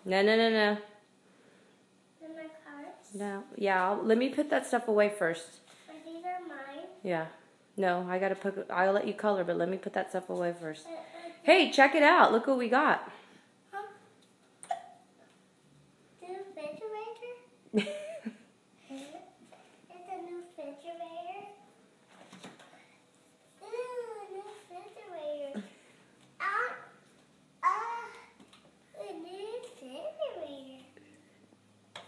No, no, no, no. And my cards? No. Yeah, let me put that stuff away first. But these are mine. Yeah. No, I'll let you color, but let me put that stuff away first. Hey, check it out. Look what we got. Huh? The refrigerator? It's a new refrigerator. Ooh, new refrigerator. A new refrigerator.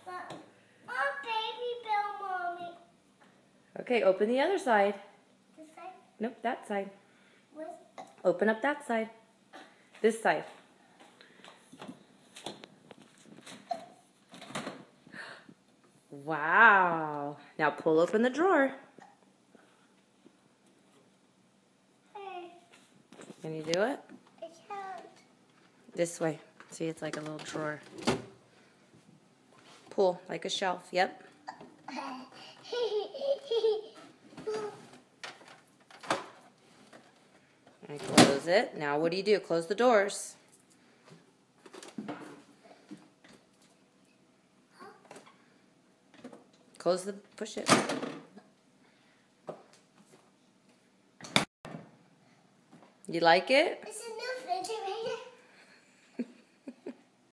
But, oh, baby Bill, mommy. Okay, open the other side. This side? Nope, that side. What? Open up that side. This side. Wow. Now pull open the drawer. Hey, Can you do it? I can't. This way. See, it's like a little drawer. Pull, like a shelf. Yep. And close it. Now what do? Close the doors. Push it. You like it? It's a new